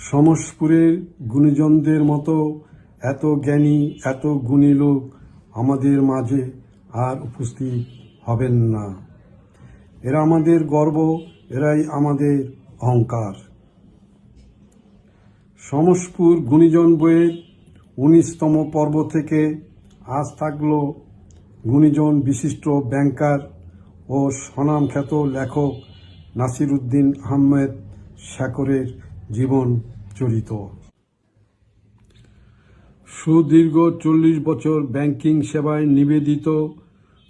সমসপুরের গুণীজনদের মতো এত জ্ঞানী, এত গুণী লোক আমাদের মাঝে আর উপস্থিত হবেন না। এরা আমাদের গর্ব, এরাই আমাদের অহংকার। সমসপুর গুণীজন বইয়ের 19তম পর্ব থেকে আজ থাকল গুণীজন বিশিষ্ট ব্যাংকার ও স্বনামখ্যাত লেখক নাসিরউদ্দিন আহমেদ শেখরের জীবন চরিত। সুদীর্ঘ 40 বছর ব্যাংকিং সেবায় নিবেদিত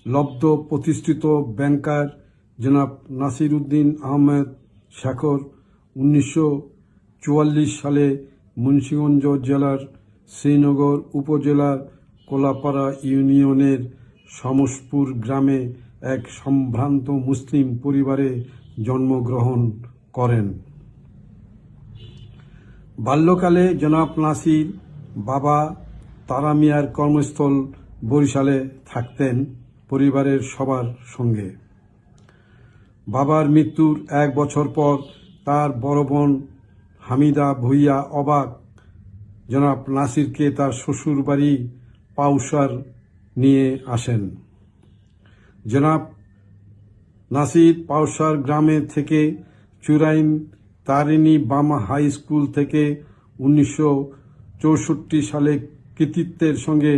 লব্ধ প্রতিষ্ঠিত ব্যাংকার জনাব নাসিরউদ্দিন আহমেদ শেখর 1944 সালে মুন্সিগঞ্জ জেলার শ্রীনগর উপজেলার কোলাপাড়া ইউনিয়নের সমসপুর গ্রামে এক সম্ভ্রান্ত মুসলিম পরিবারে জন্মগ্রহণ করেন। বাল্যকালে জনাব নাসির বাবা তারা মিয়ার কর্মস্থল বরিশালে থাকতেন পরিবারের সবার সঙ্গে। বাবার মৃত্যুর 1 বছর পর তার বড় বোন হামিদা ভূঁইয়া অবাক জনাব নাসিরকে তার শ্বশুর বাড়ি পাউসার নিয়ে আসেন। জনাব নাসির পাউসার গ্রামে থেকে চুরাইন তারিণী বামা হাই স্কুল থেকে 1964 সালে কৃতিত্বের সঙ্গে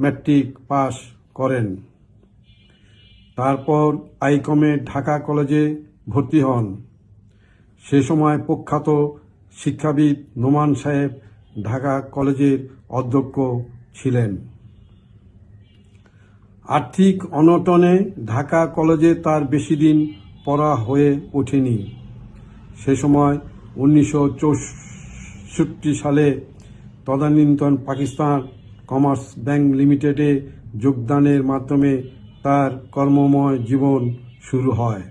ম্যাট্রিক পাশ করেন। তারপর আইকমে ঢাকা কলেজে ভর্তি হন। সে সময় প্রখ্যাত শিক্ষাবিদ নোমান সাহেব ঢাকা কলেজের অধ্যক্ষ ছিলেন। আর্থিক অনটনে ঢাকা কলেজে তার বেশি দিন পড়া হয়ে ওঠেনি। সে সময় 1964 সালে তদানীন্তন পাকিস্তান কমার্স ব্যাংক লিমিটেডে যোগদানের মাধ্যমে তার কর্মময় জীবন শুরু হয়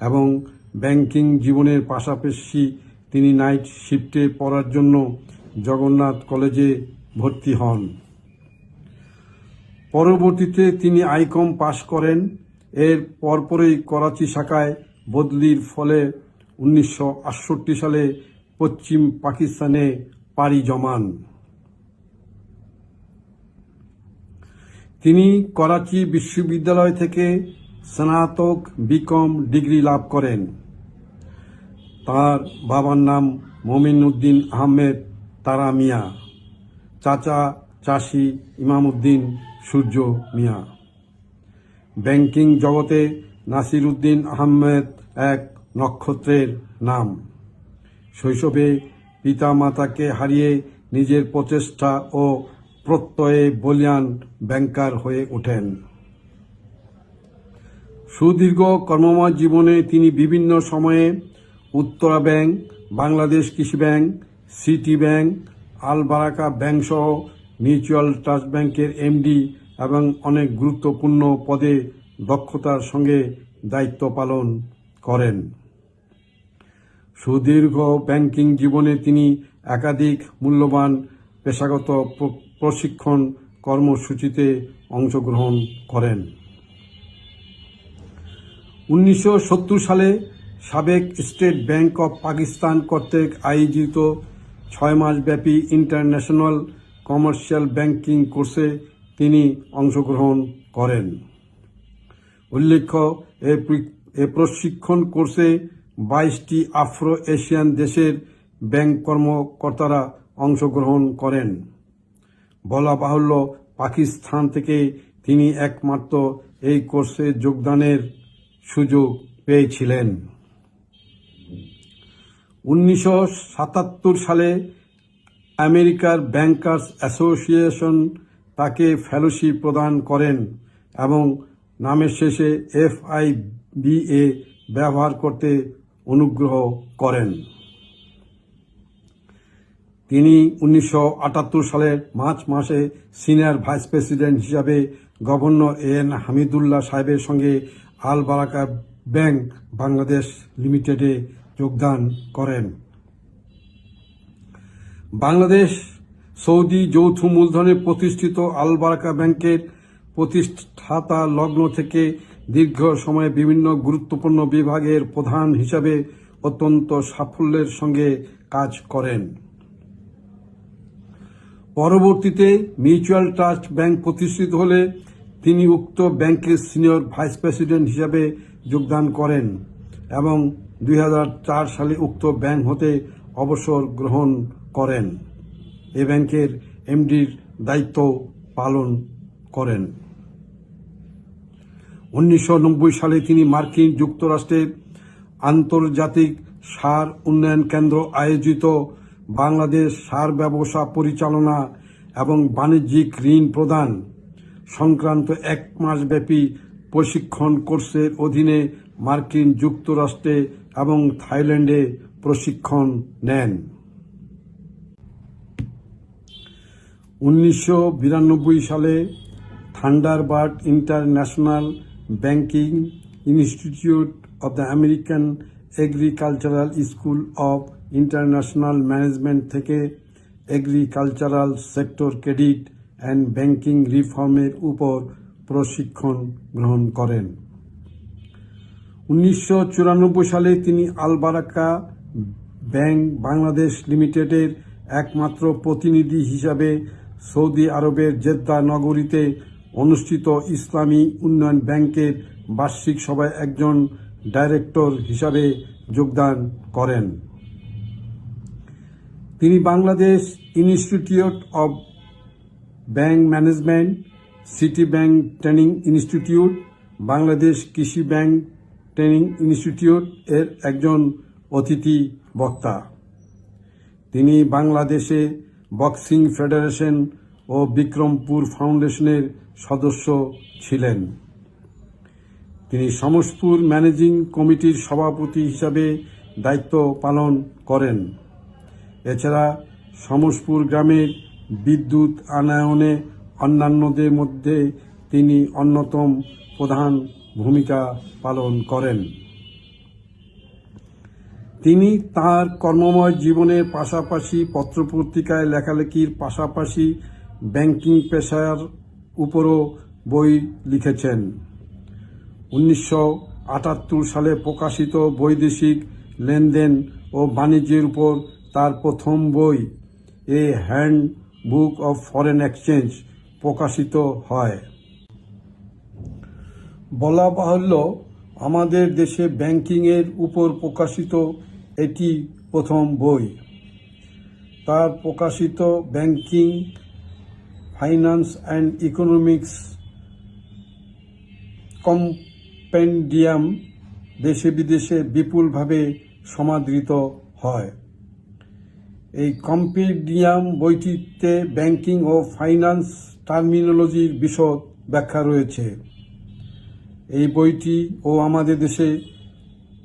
এবং ব্যাংকিং জীবনের পাশাপাশি তিনি নাইট শিফটে পড়ার জন্য জগন্নাথ কলেজে ভর্তি হন। পরবর্তীতে তিনি আইকম পাশ করেন। এর পরপরই করাচি শাখায় বদলির ফলে 1968 সালে পশ্চিম পাকিস্তানে পাড়ি জমান। তিনি করাচি বিশ্ববিদ্যালয় থেকে স্নাতক বিকম ডিগ্রি লাভ করেন। তার বাবার নাম মমিন উদ্দিন আহমেদ তারা মিয়া, চাচা চাষি ইমামউদ্দিন সূর্য মিয়া। ব্যাংকিং জগতে নাসিরউদ্দিন আহমেদ এক নক্ষত্রের নাম। শৈশবে পিতা মাতাকে হারিয়ে নিজের প্রচেষ্টা ও প্রত্যয়ে বলিয়ান ব্যাংকার হয়ে ওঠেন। সুদীর্ঘ কর্মময় জীবনে তিনি বিভিন্ন সময়ে উত্তরা ব্যাংক, বাংলাদেশ কৃষি ব্যাংক, সিটি ব্যাংক, আল বারাকা ব্যাংক সহ মিউচুয়াল ট্রাস্ট ব্যাংকের এমডি এবং অনেক গুরুত্বপূর্ণ পদে দক্ষতার সঙ্গে দায়িত্ব পালন করেন। সুদীর্ঘ ব্যাংকিং জীবনে তিনি একাধিক মূল্যবান পেশাগত প্রশিক্ষণ কর্মসূচিতে অংশগ্রহণ করেন। 1970 সালে সাবেক স্টেট ব্যাংক অব পাকিস্তান কর্তৃক আয়োজিত 6 মাসব্যাপী ইন্টারন্যাশনাল কমার্শিয়াল ব্যাংকিং কোর্সে তিনি অংশগ্রহণ করেন। উল্লেখ্য, এ প্রশিক্ষণ কোর্সে 22টি আফ্রো এশিয়ান দেশের ব্যাংক কর্মকর্তারা অংশগ্রহণ করেন। বলা বাহুল্য, পাকিস্তান থেকে তিনি একমাত্র এই কোর্সে যোগদানের সুযোগ পেয়েছিলেন। 1977 সালে আমেরিকার ব্যাংকার্স অ্যাসোসিয়েশন তাকে ফেলোশিপ প্রদান করেন এবং নামের শেষে FIBA ব্যবহার করতে অনুগ্রহ করেন। তিনি 1978 সালের মার্চ মাসে সিনিয়র ভাইস প্রেসিডেন্ট হিসাবে গভর্নর AN হামিদুল্লাহ সাহেবের সঙ্গে আল বারাকা ব্যাংক বাংলাদেশ লিমিটেডে যোগদান করেন। বাংলাদেশ সৌদি যৌথ মূলধনে প্রতিষ্ঠিত আল বারাকা ব্যাংকের প্রতিষ্ঠাতা লগ্ন থেকে দীর্ঘ সময় বিভিন্ন গুরুত্বপূর্ণ বিভাগের প্রধান হিসাবে অত্যন্ত সাফল্যের সঙ্গে কাজ করেন। পরবর্তীতে মিউচুয়াল ট্রাস্ট ব্যাংক প্রতিষ্ঠিত হলে তিনি উক্ত ব্যাংকের সিনিয়র ভাইস প্রেসিডেন্ট হিসাবে যোগদান করেন এবং 2004 সালে উক্ত ব্যাংক হতে অবসর গ্রহণ করেন। এ ব্যাংকের এমডির দায়িত্ব পালন করেন। 1990 সালে তিনি মার্কিন যুক্তরাষ্ট্রের আন্তর্জাতিক সার উন্নয়ন কেন্দ্র আয়োজিত বাংলাদেশ সার ব্যবসা পরিচালনা এবং বাণিজ্যিক ঋণ প্রদান সংক্রান্ত 1 মাসব্যাপী প্রশিক্ষণ কোর্সের অধীনে মার্কিন যুক্তরাষ্ট্রে এবং থাইল্যান্ডে প্রশিক্ষণ নেন। 1992 সালে Thunderbird International Banking Institute of the American Agricultural School of International Management থেকে agricultural sector credit and banking রিফর্মের উপর প্রশিক্ষণ গ্রহণ করেন। 1994 সালে তিনি আলবারাকা ব্যাংক বাংলাদেশ লিমিটেডের একমাত্র প্রতিনিধি হিসাবে সৌদি আরবের জেদ্দা নগরীতে অনুষ্ঠিত ইসলামী উন্নয়ন ব্যাংকের বার্ষিক সভায় একজন ডাইরেক্টর হিসাবে যোগদান করেন। তিনি Bangladesh institute of bank management, city bank training institute, Bangladesh কৃষি ব্যাংক ট্রেনিং ইনস্টিটিউট এর একজন অতিথি বক্তা। তিনি বাংলাদেশে বক্সিং ফেডারেশন ও বিক্রমপুর ফাউন্ডেশনের সদস্য ছিলেন। তিনি সমসপুর ম্যানেজিং কমিটির সভাপতি হিসাবে দায়িত্ব পালন করেন। এছাড়া সমসপুর গ্রামের বিদ্যুৎ আনয়নে অন্যান্যদের মধ্যে তিনি অন্যতম প্রধান ভূমিকা পালন করেন। তিনি তাঁর কর্মময় জীবনের পাশাপাশি পত্রপত্রিকায় লেখালেখির পাশাপাশি ব্যাংকিং পেশার উপরও বই লিখেছেন। 1978 সালে প্রকাশিত বৈদেশিক লেনদেন ও বাণিজ্যের উপর তার প্রথম বই a handbook of foreign exchange প্রকাশিত হয়। বলা বাহুল্য, আমাদের দেশে ব্যাংকিংয়ের উপর প্রকাশিত এটি প্রথম বই। তার প্রকাশিত banking, finance and economics compendium দেশে বিদেশে বিপুলভাবে সমাদৃত হয়। এই কম্পেন্ডিয়াম বইটিতে ব্যাংকিং ও ফাইন্যান্স টার্মিনোলজির বিশদ ব্যাখ্যা রয়েছে। এই বইটি ও আমাদের দেশে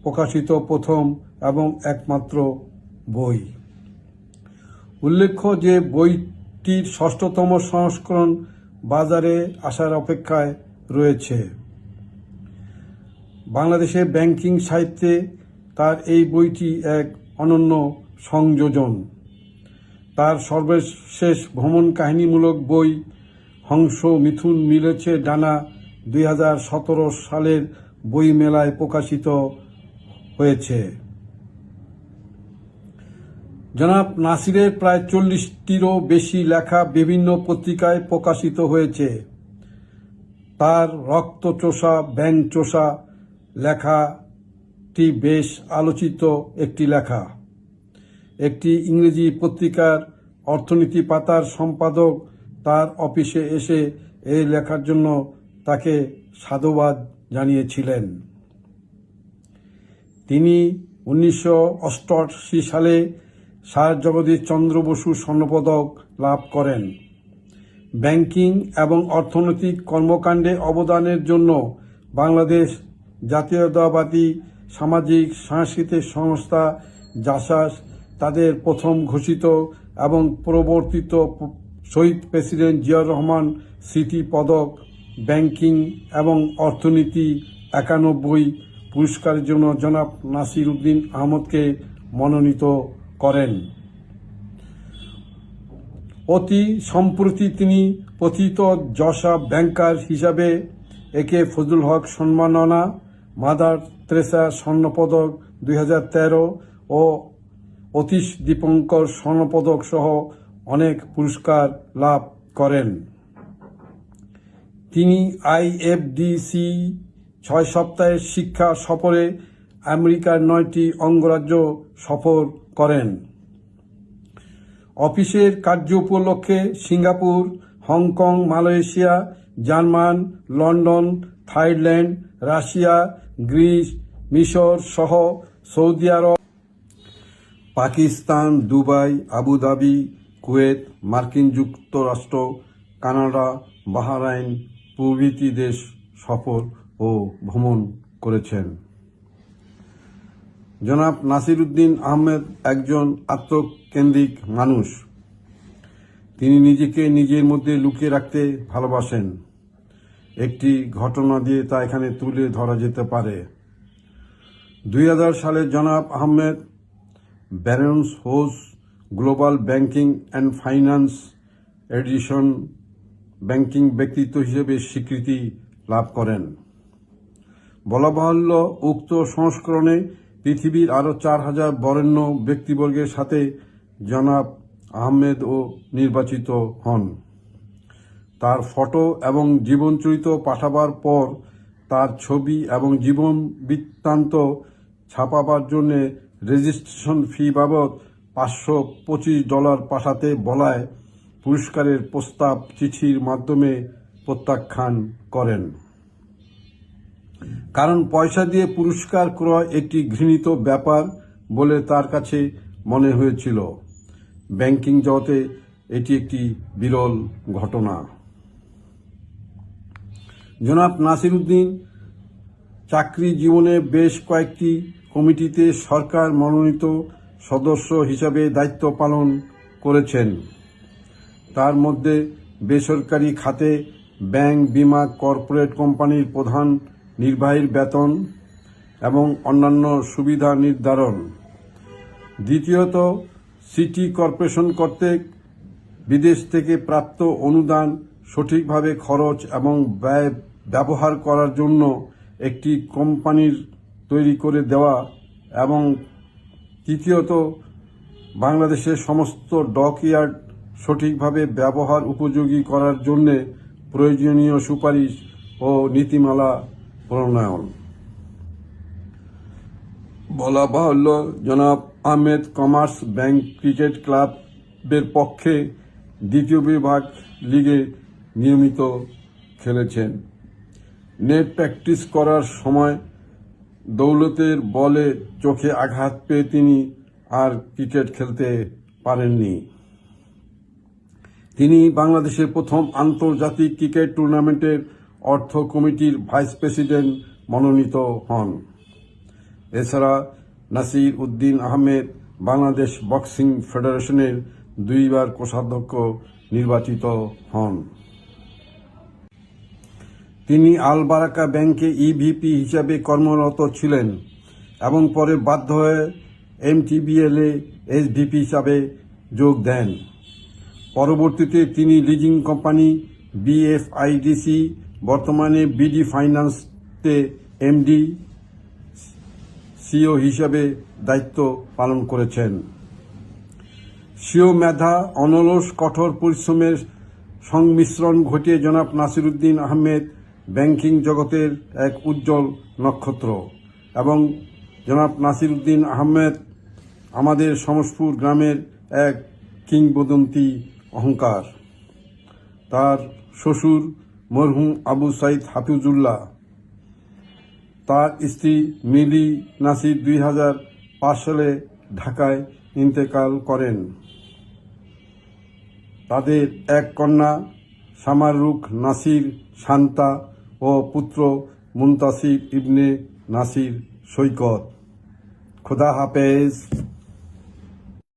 প্রকাশিত প্রথম এবং একমাত্র বই। উল্লেখ্য যে বইটির 6তম সংস্করণ বাজারে আসার অপেক্ষায় রয়েছে। বাংলাদেশের ব্যাংকিং সাহিত্যে তার এই বইটি এক অনন্য সংযোজন। তার সর্বশেষ ভ্রমণ কাহিনীমূলক বই হংস মিথুন মিলেছে ডানা 2017 সালের বইমেলায় প্রকাশিত হয়েছে। জনাব নাসিরের প্রায় 40টিরও বেশি লেখা বিভিন্ন পত্রিকায় প্রকাশিত হয়েছে। তার রক্তচোষা ব্যাংকচোষা লেখাটি বেশ আলোচিত একটি লেখা। একটি ইংরেজি পত্রিকার অর্থনীতি পাতার সম্পাদক তার অফিসে এসে এই লেখার জন্য তাকে সাধুবাদ জানিয়েছিলেন। তিনি 1988 সালে স্যার জগদীশ চন্দ্র বসু স্বর্ণপদক লাভ করেন। ব্যাংকিং এবং অর্থনৈতিক কর্মকাণ্ডে অবদানের জন্য বাংলাদেশ জাতীয়তাবাদী সামাজিক সাংস্কৃতিক সংস্থা জাসাস তাদের প্রথম ঘোষিত এবং প্রবর্তিত শহীদ প্রেসিডেন্ট জিয়াউর রহমান স্মৃতি পদক ব্যাংকিং এবং অর্থনীতি 91 পুরস্কারের জন্য জনাব নাসির উদ্দিন আহমদকে মনোনীত করেন। অতি সম্প্রতি তিনি প্রথিত যশা ব্যাংকার হিসাবে একে ফজলুল হক সম্মাননা, মাদার তেরেসা স্বর্ণপদক 2013 ও অতীশ দীপঙ্কর স্বর্ণপদক সহ অনেক পুরস্কার লাভ করেন। তিনি IFDC 6 সপ্তাহের শিক্ষা সফরে আমেরিকার 9টি অঙ্গরাজ্য সফর করেন। অফিসের কার্য উপলক্ষে Singapore, Hong Kong, Malaysia, German, London, Thailand, Russia, Greece, মিশর সহ সৌদি আরব, পাকিস্তান, দুবাই, আবুধাবি, কুয়েত, মার্কিন যুক্তরাষ্ট্র, কানাডা, বাহরাইন প্রভৃতি দেশ সফর ও ভ্রমণ করেছেন। জনাব নাসিরউদ্দিন আহমেদ একজন আত্মকেন্দ্রিক মানুষ। তিনি নিজেকে নিজের মধ্যে লুকিয়ে রাখতে ভালোবাসেন। একটি ঘটনা দিয়ে তা এখানে তুলে ধরা যেতে পারে। 2000 সালে জনাব আহমেদ ব্যারন্স হোস global banking and finance edition banking ব্যক্তিত্ব হিসেবে স্বীকৃতি লাভ করেন। বলা বাহুল্য, উক্ত সংস্করণে পৃথিবীর আরও 4000 বরেণ্য ব্যক্তিবর্গের সাথে জনাব আহমেদও নির্বাচিত হন। তার ফটো এবং জীবনচরিত পাঠাবার পর তার ছবি এবং জীবন বৃত্তান্ত ছাপাবার জন্য রেজিস্ট্রেশন ফি বাবদ $525 পাঠাতে বলায় পুরস্কারের প্রস্তাব চিঠির মাধ্যমে প্রত্যাখ্যান করেন। কারণ পয়সা দিয়ে পুরস্কার ক্রয় একটি ঘৃণিত ব্যাপার বলে তার কাছে মনে হয়েছিল। ব্যাংকিং জগতে এটি একটি বিরল ঘটনা। জনাব নাসিরউদ্দিন চাকরি জীবনে বেশ কয়েকটি কমিটিতে সরকার মনোনীত সদস্য হিসাবে দায়িত্ব পালন করেছেন। তার মধ্যে বেসরকারি খাতে ব্যাংক, বিমা, কর্পোরেট কোম্পানির প্রধান নির্বাহীর বেতন এবং অন্যান্য সুবিধা নির্ধারণ। দ্বিতীয়ত, সিটি কর্পোরেশন কর্তৃক বিদেশ থেকে প্রাপ্ত অনুদান সঠিকভাবে খরচ এবং ব্যয় ব্যবহার করার জন্য একটি কোম্পানির তৈরি করে দেওয়া এবং তৃতীয়ত, বাংলাদেশের সমস্ত ডকইয়ার্ড সঠিকভাবে ব্যবহার উপযোগী করার জন্য প্রয়োজনীয় সুপারিশ ও নীতিমালা প্রণয়ন। বলা বাহুল্য, জনাব আহমেদ কমার্স ব্যাংক ক্রিকেট ক্লাবের পক্ষে দ্বিতীয় বিভাগ লিগে নিয়মিত খেলেছেন। নেট প্র্যাকটিস করার সময় দৌলতের বলে চোখে আঘাত পেয়ে তিনি আর ক্রিকেট খেলতে পারেননি। তিনি বাংলাদেশের প্রথম আন্তর্জাতিক ক্রিকেট টুর্নামেন্টের অর্থ কমিটির ভাইস প্রেসিডেন্ট মনোনীত হন। এছাড়া নাসির উদ্দিন আহমেদ বাংলাদেশ বক্সিং ফেডারেশনের 2 বার কোষাধ্যক্ষ নির্বাচিত হন। তিনি আল বারাকা ব্যাংকে EVP হিসাবে কর্মরত ছিলেন এবং পরে বাধ্য হয়ে MTBL এ SVP হিসাবে যোগ দেন। পরবর্তীতে তিনি লিজিং কোম্পানি BFIDC, বর্তমানে BD ফাইন্যান্সতে MD, CEO হিসাবে দায়িত্ব পালন করেছেন। স্বীয় মেধা, অনলস কঠোর পরিশ্রমের সংমিশ্রণ ঘটিয়ে জনাব নাসিরউদ্দিন আহমেদ ব্যাংকিং জগতের এক উজ্জ্বল নক্ষত্র এবং জনাব নাসিরউদ্দিন আহমেদ আমাদের সমসপুর গ্রামের এক কিংবদন্তি অহংকার। তার শ্বশুর মরহুম আবু সাইদ হাফিজুল্লাহ, তার স্ত্রী মিলি নাসির 2005 সালে ঢাকায় ইন্তেকাল করেন। তাদের এক কন্যা সামারুখ নাসির শান্তা ও পুত্র মুনতাসির ইবনে নাসির সৈকত। খোদা হাফেজ।